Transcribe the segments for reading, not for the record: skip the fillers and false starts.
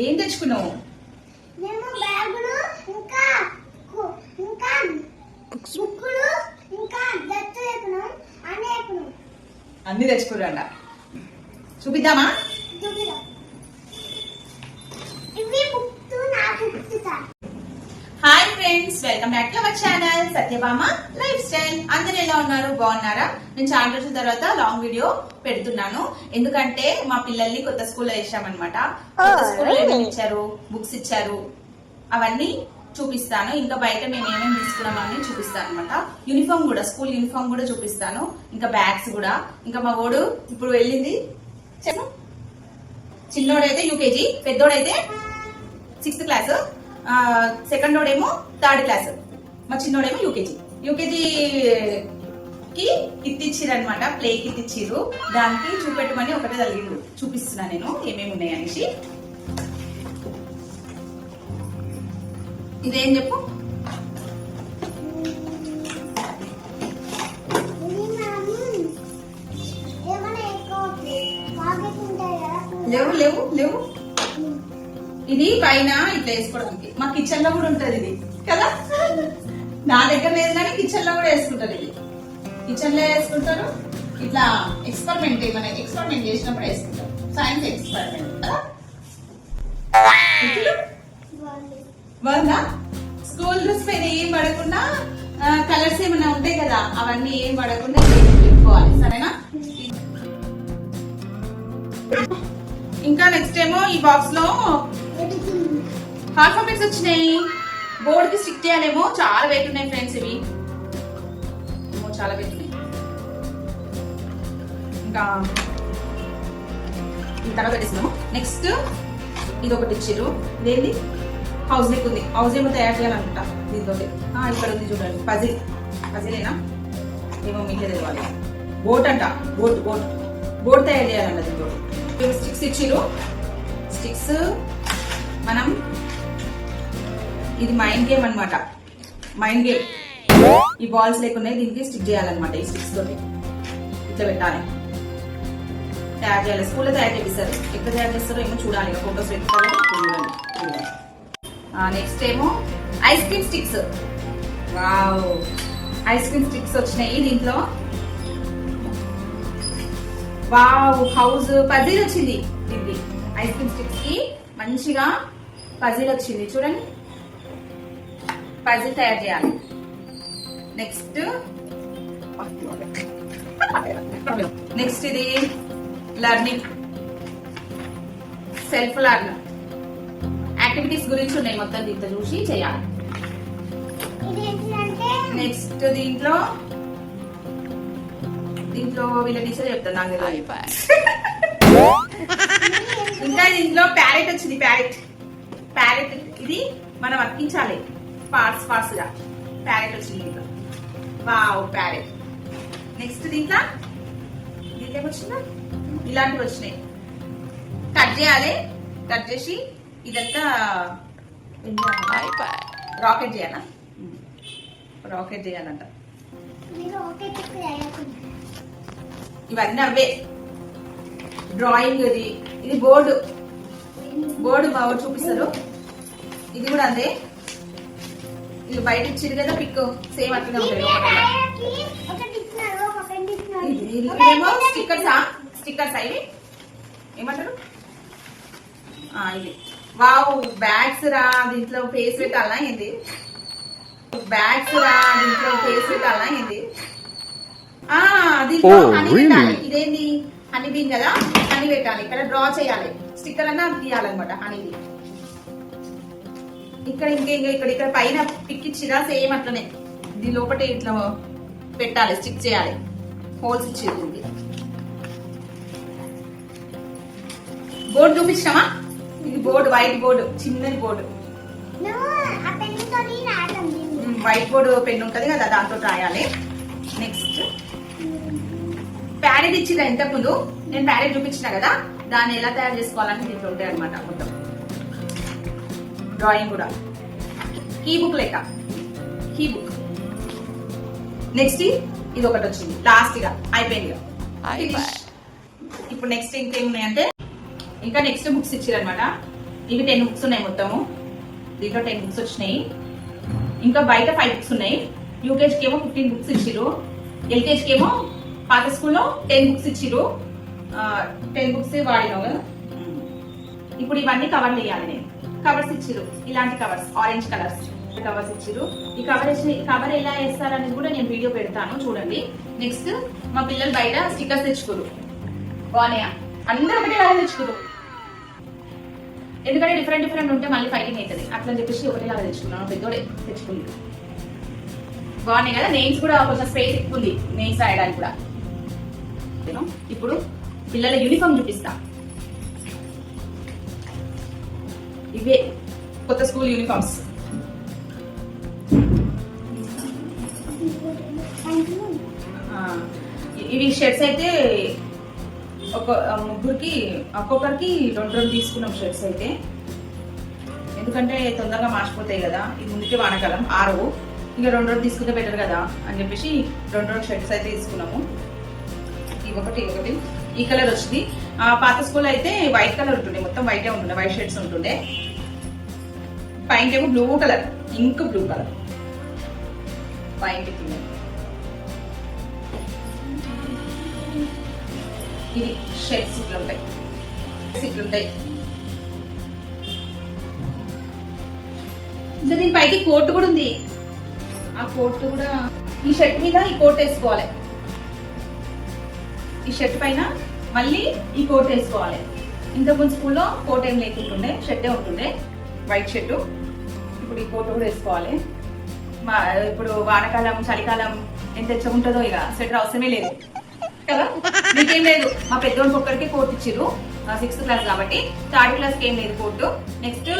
ఏం తెచ్చుకున్నావు? అన్ని తెచ్చుకున్నాడా? చూపిద్దామా? Hi friends, welcome back to our channel Satyabhama life style. అందరు ఎలా ఉన్నారు? బాగున్నారా? నేను చాలా రోజుల తర్వాత లాంగ్ వీడియో పెడుతున్నాను. ఎందుకంటే మా పిల్లల్ని కొత్త స్కూల్లో వేసామన్నమాట. కొత్త స్కూల్లో ఏమేమి ఇచ్చారు, బుక్స్ ఇచ్చారు, అవన్నీ చూపిస్తాను. ఇంకా బయట మేము ఏమేమి తీసుకున్నామని చూపిస్తాను అనమాట. యూనిఫామ్ కూడా, స్కూల్ యూనిఫామ్ కూడా చూపిస్తాను. ఇంకా బ్యాగ్స్ కూడా. ఇంకా మా వాడు ఇప్పుడు వెళ్ళింది, చిన్నోడైతే యూకేజీ, పెద్దోడైతే 6th క్లాస్, సెకండ్ ఓడేమో 3rd క్లాస్, మా చిన్నోడేమో యూకేజీ కి కిట్ ఇచ్చిర్రు అనమాట. ప్లే కిట్ ఇచ్చిర్రు. దానికి చూపెట్టమని ఒకటే తగిలిండు. చూపిస్తున్నా నేను ఏమేమి ఉన్నాయనేసి. ఇదేం చెప్పు? లేవు లేవు లేవు. ఇది పైన ఇట్లా వేసుకోవడానికి. మా కిచెన్ లో కూడా ఉంటది ఇది కదా. నా దగ్గర లేదు కానీ కిచెన్ లో కూడా వేసుకుంటారు. ఇది కిచెన్ లో వేసుకుంటారు. ఇట్లా ఎక్స్పెరిమెంట్ ఏమైనా ఎక్స్పెరిమెంట్ చేసినప్పుడు వేసుకుంటారు. సైన్స్ ఎక్స్పెరిమెంట్ కదా. బాగుందా? స్కూల్ డ్రెస్ పైన ఏం పడకుండా కలర్స్ ఏమైనా ఉంటాయి కదా, అవన్నీ ఏం పడకుండా పెట్టుకోవాలి. సరేనా? ఇంకా నెక్స్ట్ ఏమో ఈ బాక్స్ లో ఆల్ఫాబెట్స్ వచ్చినాయి. బోర్డ్ కి స్టిక్ చేయాలేమో. చాలా వెయిట్ ఉన్నాయి ఫ్రెండ్స్. ఇవి చాలా వెయిట్ ఉన్నాయి. ఇంకా తర్వాత పెట్టిస్తున్నాము. నెక్స్ట్ ఇది ఒకటి ఇచ్చిర్రు. ఇదేంటి? హౌస్ నెక్ ఉంది. హౌస్ ఏమో తయారు చేయాలనుకుంటా దీంతో. ఇక్కడ ఉంది చూడండి. పజిలేనా ఏమో మీకే తెలియాలి. బోట్ అంట. బోట్ తయారు చేయాలంట దీంతో. స్టిక్స్ ఇచ్చిర్రు. స్టిక్స్ మనం ఇది మైండ్ గేమ్ అనమాట. Mind game. ఈ బాల్స్ లేకున్నాయి, దీనికి స్టిక్ చేయాలన్నమాట. ఈ స్టిక్స్ తోటి ఇట్లా పెట్టాలి, తయారు చేయాలి. స్కూల్లో తయారు చేపిస్తారు. ఎక్కడ తయారు చేస్తారో ఏమో చూడాలి. ఫోటోస్ పెడతారో చూడండి. నెక్స్ట్ ఏమో ice cream sticks. Wow, ice cream sticks వచ్చినాయి దీంట్లో. వావ్, హౌస్ పజిల్ వచ్చింది. దీనికి ఐస్ క్రీమ్ స్టిక్స్ కి మంచిగా పజిల్ వచ్చింది. చూడండి, పజిల్ తయారు చేయాలి. నెక్స్ట్ ఇది లర్నింగ్, సెల్ఫ్ లర్న్ యాక్టివిటీస్ గురించి ఉన్నాయి. మొత్తం దీంతో చూసి చేయాలి. నెక్స్ట్ దీంట్లో వీళ్ళ టీచర్ చెప్తాను నాకు. ఇంకా దీంట్లో ప్యారెట్ వచ్చింది. ప్యారెట్ ఇది మనం అతికించాలి. పార్ట్స్ గా ప్యారెట్ వచ్చింది దీంట్లో. Wow, parrot. నెక్స్ట్ దీంట్లో ఏమొచ్చిందా? ఇలాంటివి వచ్చినాయి. కట్ చేయాలి. కట్ చేసి ఇదంతా రాకెట్ చేయాలా? రాకెట్ చేయాలంట. ఇవన్నీ అవే. డ్రాయింగ్. ఇది బోర్డు బాగా చూపిస్తారు. ఇది కూడా అదే. ఇది బయట ఇచ్చింది కదా పిక్, సేమ్ అట్లనే ఉంటుంది. ఇదేమో స్టిక్కర్స్ ఇవి ఏమంటారు? ఇది వావ్, బ్యాగ్స్ రా. దీంట్లో ఫేస్ పెట్టాలా ఏంది? దీంట్లో హనీ పెట్టాలి. ఇదేంది? హనీ బీన్ కదా. హనీ పెట్టాలి. ఇక్కడ డ్రా చేయాలి. స్టిక్కర్ అన్నా తీయాలన్నమాట. హనీది ఇక్కడ ఇక్కడ పైన పిక్ ఇచ్చిరా సేమ్ అట్లనే. దీని లోపల ఇట్లా పెట్టాలి, స్టిక్ చేయాలి. హోల్స్ ఇచ్చేది. బోర్డు చూపించామా? ఇది బోర్డు, వైట్ బోర్డు, చిన్నది బోర్డు. వైట్ బోర్డు పెన్ ఉంటది కదా, దాంతో రాయాలి. నెక్స్ట్ ప్యారెట్ ఇచ్చిరా ఇంతకు ముందు. నేను ప్యారెట్ చూపించిన కదా, దాన్ని ఎలా తయారు చేసుకోవాలని దీంట్లో ఉంటాయి అనమాట. మొత్తం డ్రాయింగ్ కూడా. కీ బుక్ లెక్క. నెక్స్ట్ ఇది ఒకటి వచ్చింది లాస్ట్ గా, అయిపోయింది. ఇప్పుడు నెక్స్ట్ ఇంకేమున్నాయంటే ఇంకా నెక్స్ట్ బుక్స్ ఇచ్చారనమాట. ఇవి 10 బుక్స్ ఉన్నాయి మొత్తము. దీంట్లో 10 బుక్స్ వచ్చినాయి. ఇంకా బయట 5 బుక్స్ ఉన్నాయి. యూకేజీకి ఏమో 15 బుక్స్ ఇచ్చిరు. ఎల్కేజీకి ఏమో పాత స్కూల్లో 10 బుక్స్ ఇచ్చిరు. 10 బుక్స్ వాడినావు కదా. ఇప్పుడు ఇవన్నీ కవర్లు వేయాలి. నేను కవర్స్ ఇచ్చిరు, ఇలాంటి కవర్స్, ఆరెంజ్ కలర్స్ కవర్స్ ఇచ్చిరు. ఈ కవర్ ఎలా వేస్తారనేది కూడా నేను వీడియో పెడతాను, చూడండి. నెక్స్ట్ మా పిల్లలు బయట స్టిక్కర్స్ తెచ్చుకోరు. బాగున్నాయా? అందరూ ఒకటే లాగా తెచ్చుకోరు, ఎందుకంటే డిఫరెంట్ డిఫరెంట్ ఉంటే మళ్ళీ ఫైటింగ్ అవుతుంది. అట్లా చెప్పేసి ఒకటేలాగా తెచ్చుకున్నాను. పెద్దోడే తెచ్చుకుంది. బాగున్నాయి కదా. నెయిల్స్ కూడా కొంచెం స్పేస్ ఎక్కువ ఉంది నెయిల్స్ రాయడానికి కూడా. ఇప్పుడు పిల్లల యూనిఫామ్ చూపిస్తా. ఇవే కొత్త స్కూల్ యూనిఫామ్స్. ఇవి షర్ట్స్ అయితే ముగ్గురికి ఒక్కొక్కరికి 2 తీసుకున్నాం షర్ట్స్ అయితే, ఎందుకంటే తొందరగా మార్చిపోతాయి కదా. ఇది ముందుకే వానకాలం 6, ఇంకా 2 తీసుకుంటే బెటర్ కదా అని చెప్పేసి 2 షర్ట్స్ అయితే తీసుకున్నాము. ఒకటి ఈ కలర్ వచ్చింది. పాత స్కూల్ అయితే వైట్ కలర్ ఉంటుండే, మొత్తం వైటే ఉంటుండే, వైట్ షర్ట్స్ ఉంటుండే. పైన ఏమో blue colour, ink blue colour పైన. ఇది షర్ట్స్ ఇట్లుంటాయి. ఇంకా దీని పైకి కోట్ కూడా ఉంది. ఆ కోట్ కూడా ఈ షర్ట్ మీద ఈ కోట్ వేసుకోవాలి. ఈ షర్ట్ పైన మళ్ళీ ఈ కోట్ వేసుకోవాలి. ఇంతకుముందు స్కూల్లో కోట్ ఏం లేకుంటుండే, షర్టే ఉంటుండే, వైట్ షర్టు. ఇప్పుడు ఈ కోట్ కూడా వేసుకోవాలి. ఇప్పుడు వానకాలం చలికాలం ఎంత ఉంటుందో ఇక స్వెటర్ అవసరమే లేదు కదా. మీకేం లేదు, మా పెద్దోళ్ళకి ఒక్కరికి కోట్ ఇచ్చిర్రు. 6th క్లాస్ కాబట్టి 3rd క్లాస్కి ఏం లేదు కోట్. నెక్స్ట్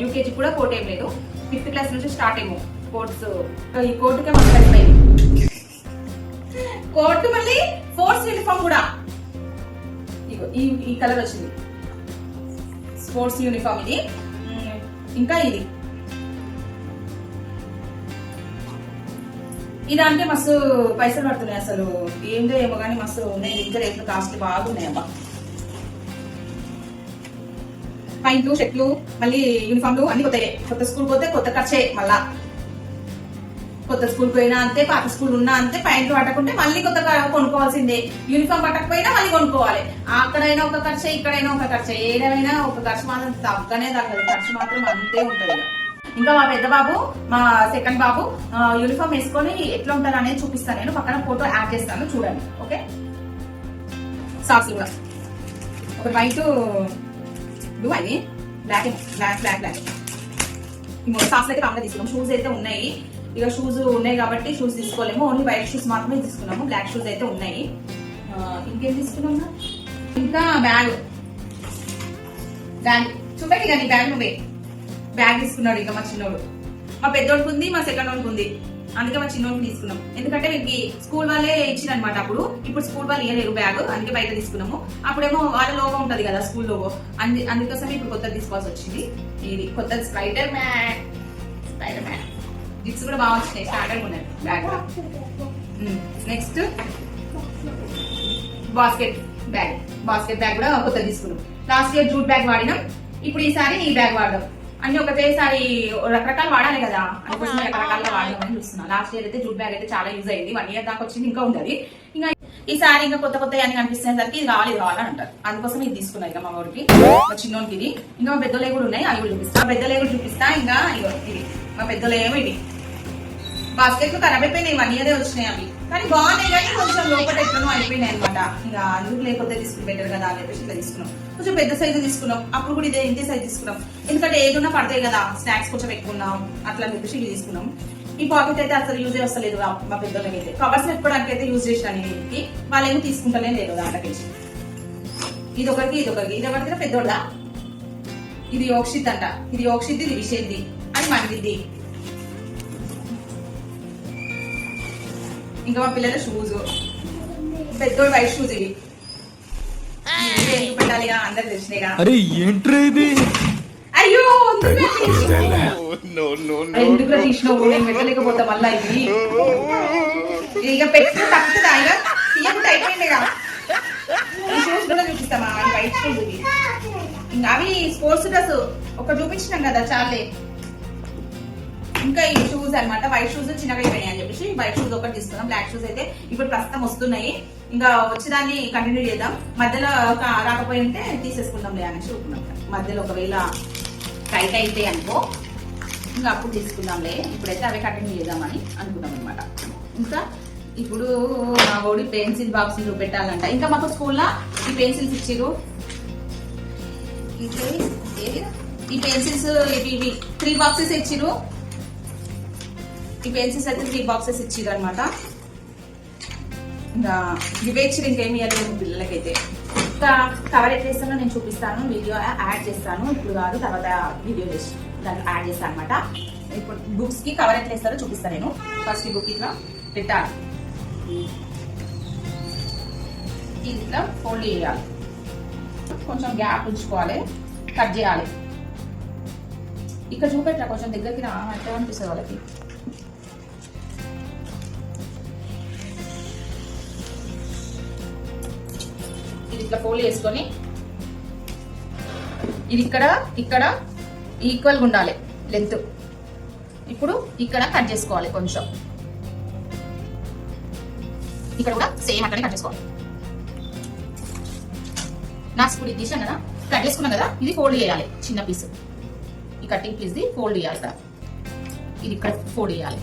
యూకేజీ కూడా కోట్ ఏం లేదు. 5th క్లాస్ నుంచి స్టార్ట్ ఏమో కోట్స్. ఈ కోట్కే మాకు సరిపోయింది. కోట్ మళ్ళీ స్పోర్ట్స్ యూనిఫామ్ కూడా ఈ కలర్ వచ్చింది. స్పోర్ట్స్ యూనిఫామ్ ఇది. ఇంకా ఇది అంటే మస్తు పైసలు పడుతున్నాయి. అసలు ఏంటో ఏమో కానీ మస్తు ఉన్నాయి. ఇంకా రేట్లు కాస్ట్ బాగున్నాయి అబ్బా. పైంట్లు, షర్ట్లు, మళ్ళీ యూనిఫామ్లు అన్ని కొత్తయే. కొత్త స్కూల్ పోతే కొత్త ఖర్చే. మళ్ళా కొత్త స్కూల్ పోయినా అంతే, పాత స్కూల్ ఉన్నా అంతే. ప్యాంట్లు పట్టకుంటే మళ్ళీ కొత్త కొనుక్కోవాల్సిందే. యూనిఫామ్ పట్టకపోయినా మళ్ళీ కొనుక్కోవాలి. అక్కడైనా ఒక ఖర్చే, ఇక్కడైనా ఒక ఖర్చే. ఏదైనా ఒక ఖర్చు మాత్రం తగ్గనే తగ్గదు. ఖర్చు మాత్రం అంతే ఉంటుంది. ఇంకా మా పెద్ద బాబు, మా సెకండ్ బాబు యూనిఫామ్ వేసుకొని ఎట్లా ఉంటారు అనేది చూపిస్తాను. నేను పక్కన ఫోటో యాడ్ చేస్తాను, చూడండి. ఓకే. సాక్స్ కూడా ఒక వైట్ బ్లూ, అవి బ్లాక్ సాక్స్ అయితే కామగా తీసుకున్నాం. షూస్ అయితే ఉన్నాయి. ఇక షూస్ ఉన్నాయి కాబట్టి షూస్ తీసుకోలేము. ఓన్లీ వైట్ షూస్ మాత్రమే తీసుకున్నాము. బ్లాక్ షూస్ అయితే ఉన్నాయి. ఇంకేం తీసుకున్నాము? ఇంకా బ్యాగ్ చూపెట్టి కానీ బ్యాగ్ నువ్వే బ్యాగ్ తీసుకున్నాడు. ఇక మా చిన్నోడు, మా పెద్దోడికి ఉంది, మా సెకండ్ వాడికి ఉంది. అందుకే మా చిన్నోడికి తీసుకున్నాం. ఎందుకంటే వీరికి స్కూల్ వాళ్ళే ఇచ్చినమాట అప్పుడు. ఇప్పుడు స్కూల్ వాళ్ళు ఇవ్వలేరు బ్యాగ్, అందుకే బయట తీసుకున్నాము. అప్పుడేమో వాళ్ళ లోగో ఉంటది కదా స్కూల్ లోగో, అందుకోసమే ఇప్పుడు కొత్తది తీసుకోవాల్సి వచ్చింది. ఇది కొత్తది స్పైడర్ మ్యాన్. జిప్స్ కూడా బాగా వచ్చినాయి, స్టాండర్డ్ ఉన్నాయి బ్యాగ్. నెక్స్ట్ బాస్కెట్ బ్యాగ్ కూడా కొత్తది తీసుకున్నాం. లాస్ట్ ఇయర్ జూట్ బ్యాగ్ వాడినాం, ఇప్పుడు ఈసారి ఈ బ్యాగ్ వాడదాం. అన్ని ఒకటేసారి రకరకాలు వాడాలి కదా, అందుకోసం రకరకాలుగా వాడదామని చూస్తున్నా. లాస్ట్ ఇయర్ అయితే జూట్ బ్యాగ్ అయితే చాలా యూజ్ అయింది. 1 year దాకా వచ్చింది, ఇంకా ఉంది. ఇంకా ఈసారి ఇంకా కొత్త అన్ని కనిపిస్తున్నసరికి ఇది కావాలని అంటారు. అందుకోసం ఇది తీసుకున్నా. ఇక మా ఊరికి, మా చిన్నోనికి ఇది. ఇంకా మా పెద్దలే కూడా ఉన్నాయి, అవి కూడా చూపిస్తా. ఇంకా ఇది మా పెద్దలు ఏమో ఇవి బాస్కెట్లు ఖరాబ్ అయిపోయినాయి. 1 year వచ్చినాయి అవి, కానీ బాగున్నాయి. కానీ కొంచెం లోపల ఎట్లనో అయిపోయినాయి అనమాట. ఇక అందుకు లేకపోతే తీసుకుని బెటర్ కదా అని చెప్పేసి ఇట్లా తీసుకున్నాం. కొంచెం పెద్ద సైజు తీసుకున్నాం. అప్పుడు కూడా ఇంతే సైజు తీసుకున్నాం, ఎందుకంటే ఏదున్నా పడతాయి కదా, స్నాక్స్ కొంచెం ఎక్కువ ఉన్నాం అట్లా అని చెప్పేసి ఇది తీసుకున్నాం. ఈ పాకెట్ అయితే అసలు యూజ్ వస్తలేదు మా పెద్దలకి అయితే. కవర్స్ పెట్టుకోవడానికి అయితే యూజ్ చేసినాను. ఇంటికి వాళ్ళేమో తీసుకుంటూనే లేదు దాంట్లోకి. ఇది ఒకరికి పెద్దోళ్ళ. ఇది యోక్షిత్ అంట, ఇది యోక్షిత్, ఇది విషేద్ది, అది మందిది. ఇంకా మా పిల్లల షూస్, పెద్దోడు వైట్ షూస్. ఇవి ఎందుకు పెట్టాలి అందరు తెలిసినాయిగా. అయ్యో ఎందుకు తీసినావు, నేను పెట్టలేకపోతా మళ్ళా. ఇది ఇక పెట్టు తక్కుతుందా, ఇక తీయకుండా అయిపోయింది. ఈ షూస్ కూడా చూపిస్తామా, వైట్ ఇంకా అవి స్పోర్ట్స్ డ్రెస్ ఒక చూపించినాం కదా చాలే. ఇంకా ఈ షూస్ అన్నమాట, వైట్ షూస్ చిన్నగా అయిపోయినాయి అని చెప్పేసి వైట్ షూస్ ఒకటి తీసుకున్నాం. బ్లాక్ షూస్ అయితే ఇప్పుడు ప్రస్తుతం వస్తున్నాయి, ఇంకా వచ్చేదాన్ని కంటిన్యూ చేద్దాం. మధ్యలో రాకపోయి ఉంటే తీసేసుకుందాంలే అనేసి అనుకున్నాం. మధ్యలో ఒకవేళ టైట్ అయితే అనుకో ఇంకా అప్పుడు తీసుకుందాంలే, ఇప్పుడైతే అవే కంటిన్యూ చేద్దామని అనుకున్నాం అనమాట. ఇంకా ఇప్పుడు మా ఓడి పెన్సిల్ బాక్స్ చూపెట్టాలంట. ఇంకా మాకు స్కూల్లో ఈ పెన్సిల్స్ ఇచ్చిరు, ఈ పెన్సిల్స్ ఇవి 3 బాక్సెస్ ఇచ్చిరు. ఈ పెన్సిల్స్ అయితే 3 బాక్సెస్ ఇచ్చిరు అనమాట. ఇంకా ఇవే ఇచ్చిరు, ఇంకేమి ఇవ్వలేదు పిల్లలకైతే. ఇంకా కవర్ ఎట్లా వేస్తానో నేను చూపిస్తాను, వీడియో యాడ్ చేస్తాను. ఇప్పుడు కాదు, తర్వాత వీడియో చేసి దాంట్లో యాడ్ చేస్తాను అనమాట. ఇప్పుడు బుక్స్ కి కవర్ ఎట్లా వేస్తారో చూపిస్తాను నేను. ఫస్ట్ ఈ బుక్ ఇట్లా పెట్టాలి, ఇట్లా ఫోల్డ్ చేయాలి, కొంచెం గ్యాప్ ఉంచుకోవాలి, కట్ చేయాలి. ఇక్కడ చూపెట్టా కొంచెం దగ్గరికి రా, అట్లా అనిపిస్తుంది వాళ్ళకి. ఇది ఇట్లా ఫోల్డ్ చేసుకొని ఇది ఇక్కడ ఈక్వల్గా ఉండాలి లెంత్. ఇప్పుడు ఇక్కడ కట్ చేసుకోవాలి, కొంచెం ఇక్కడ కూడా సేమ్ అక్కడే కట్ చేసుకోవాలి. నా స్కూల్ ఇది తీసాను కదా, కట్ చేసుకున్నాం కదా, ఇది ఫోల్డ్ చేయాలి. చిన్న పీస్ ఈ కటింగ్ పీస్ ది ఫోల్డ్ చేయాలి ఇక్కడ, ఇది ఇక్కడ ఫోల్డ్ చేయాలి.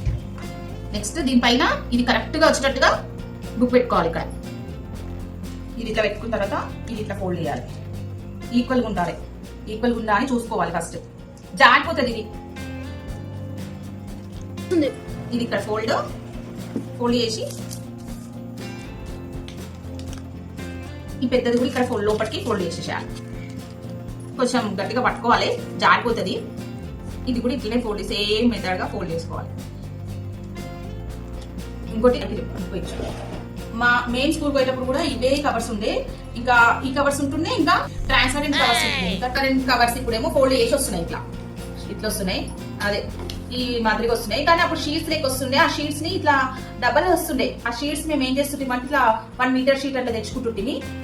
నెక్స్ట్ దీనిపైన ఇది కరెక్ట్ గా వచ్చేటట్టుగా బుక్ పెట్టుకోవాలి. ఇక్కడ ఇది ఇట్లా పెట్టుకున్న తర్వాత ఇది ఇట్లా ఫోల్డ్ చేయాలి, ఈక్వల్గా ఉండాలి. ఈక్వల్గా ఉందా అని చూసుకోవాలి. ఫస్ట్ జారిపోతుంది ఇది ఇక్కడ ఫోల్డ్ చేసి ఈ పెద్దది కూడా ఇక్కడ లోపలికి ఫోల్డ్ చేసేసేయాలి. కొంచెం గట్టిగా పట్టుకోవాలి, జారిపోతుంది. ఇది కూడా ఇట్లనే ఫోల్డ్ సేమ్ మెథడ్ గా ఫోల్డ్ చేసుకోవాలి. ఇంకోటి మా మెయిన్ స్కూల్ పోయేటప్పుడు కూడా ఇవే కవర్స్ ఉండే, ఇంకా ఈ కవర్స్ ఉంటుండే, ఇంకా ట్రాన్స్పరెంట్ కవర్స్ ఉంటుండే. ఇంకా కరెంట్ కవర్స్ ఇప్పుడేమో ఫోల్డ్ చేసి వస్తున్నాయి, ఇట్లా వస్తున్నాయి. అదే ఈ మాదిరిగా వస్తున్నాయి. కానీ అప్పుడు షీట్స్ లెక్క వస్తుండే, ఆ షీట్స్ ని ఇట్లా డబల్ వస్తుండే. ఆ షీట్స్ మేము ఏం చేస్తుంటాం అంటే ఇట్లా 1 మీటర్ షీట్ అట్లా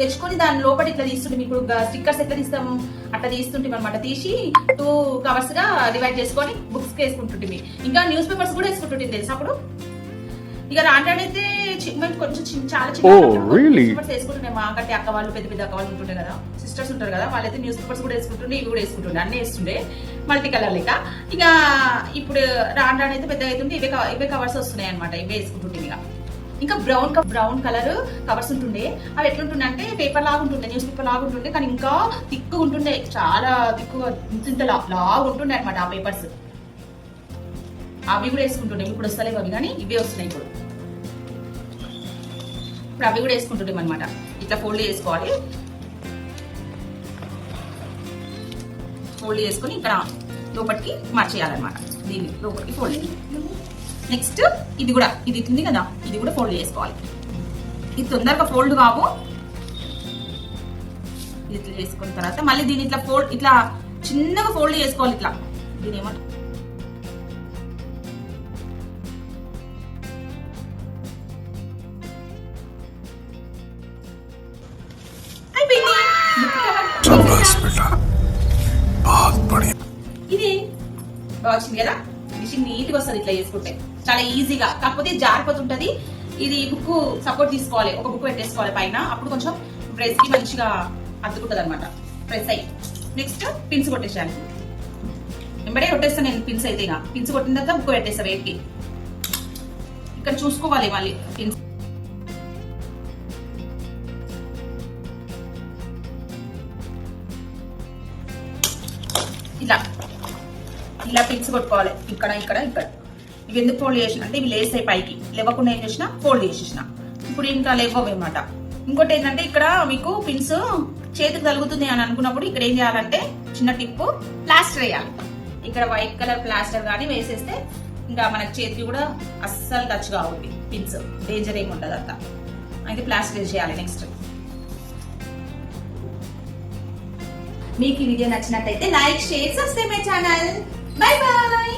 తెచ్చుకొని దాని లోపల ఇట్లా తీస్తుంటాం. ఇప్పుడు స్టిక్కర్స్ ఎట్లా తీస్తాము అట్లా తీస్తుంటాం అనమాట. తీసి 2 కవర్స్ గా డివైడ్ చేసుకొని బుక్స్ కి వేసుకుంటుంటే, ఇంకా న్యూస్ పేపర్స్ కూడా వేసుకుంటుంటే తెలుసు. అప్పుడు ఇక రాంటాడైతే కొంచెం చాలా చిన్న వేసుకుంటున్నాయి. మా కంటే అక్క వాళ్ళు పెద్ద అక్క వాళ్ళు ఉంటుండే కదా, సిస్టర్స్ ఉంటారు కదా, వాళ్ళైతే న్యూస్ పేపర్స్ కూడా వేసుకుంటుండే, ఇవి కూడా వేసుకుంటుండే, అన్ని వేస్తుండే మల్టీ కలర్ లెక్క. ఇక ఇప్పుడు రాంటాడైతే పెద్దగా అవుతుంటే ఇవే కవర్స్ వస్తున్నాయి అనమాట, ఇవే వేసుకుంటుండే. ఇంకా బ్రౌన్ కలర్ కవర్స్ ఉంటుండే. అవి ఎట్లుంటుండే అంటే పేపర్ లాగా ఉంటుండే, న్యూస్ పేపర్ లాగా ఉంటుండే, కానీ ఇంకా తిక్కుగా ఉంటుండే, చాలా తిక్కుగా ఇంత లాగా ఉంటుండే అనమాట ఆ పేపర్స్. అవి కూడా వేసుకుంటుండే. ఇప్పుడు వస్తలేవు అవి, కానీ ఇవే వస్తున్నాయి ఇప్పుడు అవి కూడా వేసుకుంటుంటాం అనమాట. ఇట్లా ఫోల్డ్ చేసుకోవాలి, ఫోల్డ్ చేసుకుని ఇక్కడ లోపలికి మార్చేయాలన్నమాట. దీన్ని లోపలికి ఫోల్డ్. నెక్స్ట్ ఇది కూడా ఇది ఉంది కదా, ఇది కూడా ఫోల్డ్ చేసుకోవాలి. ఇది తొందరగా ఫోల్డ్ కావు. ఇట్లా చేసుకున్న తర్వాత మళ్ళీ దీన్ని ఇట్లా చిన్నగా ఫోల్డ్ చేసుకోవాలి. ఇట్లా దీని ఏమంటారు, ఇది వచ్చింది కదా, మిషన్ నీట్ గా వస్తుంది ఇట్లా చేసుకుంటే, చాలా ఈజీగా. కాకపోతే జారిపోతుంటది. ఇది బుక్ సపోర్ట్ తీసుకోవాలి, ఒక బుక్ పెట్టేసుకోవాలి పైన, అప్పుడు కొంచెం ప్రెస్ కి మంచిగా అతుకుంటది అనమాట, ప్రెస్ అయ్యి. నెక్స్ట్ పిన్స్ కొట్టేసాను, వెంబడే కొట్టేస్తాను నేను పిన్స్. అయితే ఇక పిన్స్ కొట్టిన తర్వాత బుక్ పెట్టేస్తా వెయిట్ కి. ఇక్కడ చూసుకోవాలి మళ్ళీ పిన్స్. ఇలా పిన్స్ కొట్టుకోవాలి, ఇక్కడ. ఇవి ఎందుకు ఫోల్డ్ చేసిన అంటే ఇవి లేసాయి పైకి, లేవకుండా ఏం చేసిన ఫోల్డ్ చేసేసిన. ఇప్పుడు ఇంకా లేవన్నమాట. ఇంకోటి ఏంటంటే ఇక్కడ మీకు పిన్స్ చేతికి తగులుతుంది అని అనుకున్నప్పుడు ఇక్కడ ఏం చేయాలంటే చిన్న టిప్, ప్లాస్టర్ వేయాలి. ఇక్కడ వైట్ కలర్ ప్లాస్టర్ కానీ వేసేస్తే ఇంకా మనకి చేతికి కూడా అస్సలు టచ్ కావాలి పిన్స్, డేంజర్ ఏమి ఉండదు అంతా. అయితే ప్లాస్టర్ వేసేయాలి. నెక్స్ట్ మీకు ఈ వీడియో నచ్చినట్టయితే like, share, subscribe my channel. Bye bye.